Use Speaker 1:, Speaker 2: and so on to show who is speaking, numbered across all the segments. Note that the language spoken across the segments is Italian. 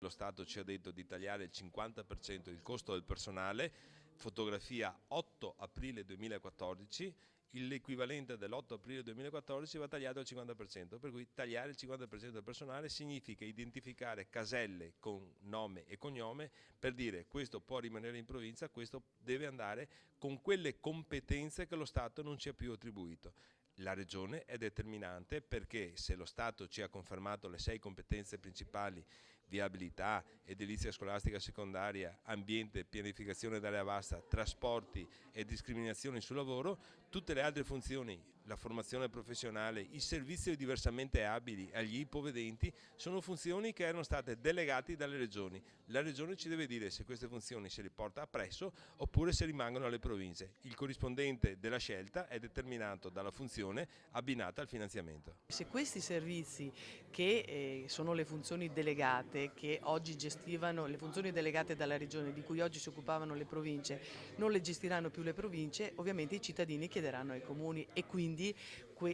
Speaker 1: Lo Stato ci ha detto di tagliare il 50% del costo del personale, fotografia 8 aprile 2014, l'equivalente dell'8 aprile 2014 va tagliato al 50%, per cui tagliare il 50% del personale significa identificare caselle con nome e cognome per dire questo può rimanere in provincia, questo deve andare con quelle competenze che lo Stato non ci ha più attribuito. La Regione è determinante perché se lo Stato ci ha confermato le 6 competenze principali, viabilità, edilizia scolastica secondaria, ambiente, pianificazione d'area vasta, trasporti e discriminazioni sul lavoro, tutte le altre funzioni, la formazione professionale, i servizi diversamente abili agli ipovedenti, sono funzioni che erano state delegate dalle regioni. La Regione ci deve dire se queste funzioni se le porta appresso oppure se rimangono alle province. Il corrispondente della scelta è determinato dalla funzione abbinata al finanziamento.
Speaker 2: Se questi servizi che sono le funzioni delegate, che oggi gestivano le funzioni delegate dalla Regione, di cui oggi si occupavano le province, non le gestiranno più le province, ovviamente i cittadini chiederanno ai comuni e quindi,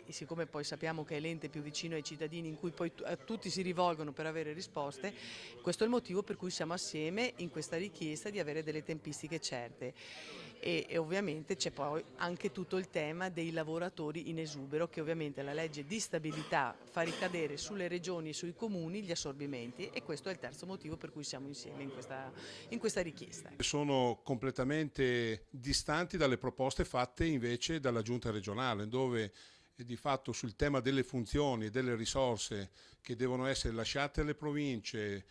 Speaker 2: siccome poi sappiamo che è l'ente più vicino ai cittadini in cui poi tutti si rivolgono per avere risposte, questo è il motivo per cui siamo assieme in questa richiesta di avere delle tempistiche certe. E ovviamente c'è poi anche tutto il tema dei lavoratori in esubero che ovviamente la legge di stabilità fa ricadere sulle regioni e sui comuni gli assorbimenti e questo è il terzo motivo per cui siamo insieme in questa richiesta.
Speaker 3: Sono completamente distanti dalle proposte fatte invece dalla Giunta regionale, dove di fatto sul tema delle funzioni e delle risorse che devono essere lasciate alle province,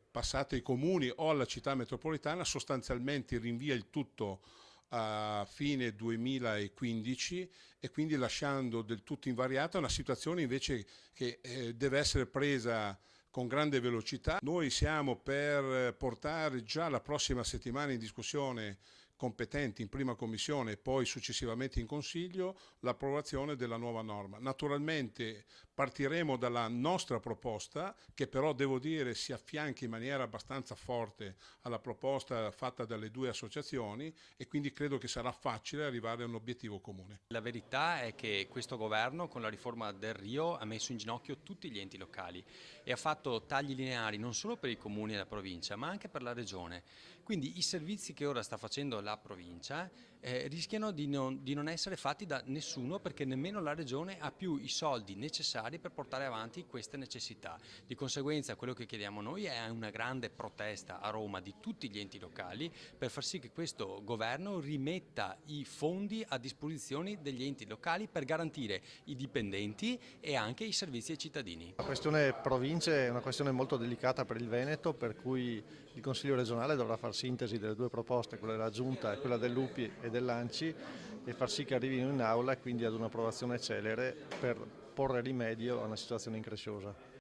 Speaker 3: passate ai comuni o alla città metropolitana, sostanzialmente rinvia il tutto a fine 2015 e quindi lasciando del tutto invariata una situazione invece che deve essere presa con grande velocità. Noi siamo per portare già la prossima settimana in discussione competenti in prima commissione e poi successivamente in consiglio l'approvazione della nuova norma. Naturalmente partiremo dalla nostra proposta che però devo dire si affianca in maniera abbastanza forte alla proposta fatta dalle due associazioni e quindi credo che sarà facile arrivare a un obiettivo comune.
Speaker 4: La verità è che questo governo con la riforma del Rio ha messo in ginocchio tutti gli enti locali e ha fatto tagli lineari non solo per i comuni e la provincia ma anche per la regione. Quindi i servizi che ora sta facendo la provincia rischiano di non essere fatti da nessuno perché nemmeno la regione ha più i soldi necessari per portare avanti queste necessità. Di conseguenza quello che chiediamo noi è una grande protesta a Roma di tutti gli enti locali per far sì che questo governo rimetta i fondi a disposizione degli enti locali per garantire i dipendenti e anche i servizi ai cittadini.
Speaker 5: La questione province è una questione molto delicata per il Veneto, per cui il Consiglio regionale dovrà far sintesi delle due proposte, quella della Giunta e quella dell'UPI e dell'ANCI, e far sì che arrivino in aula e quindi ad un'approvazione celere per porre rimedio a una situazione incresciosa.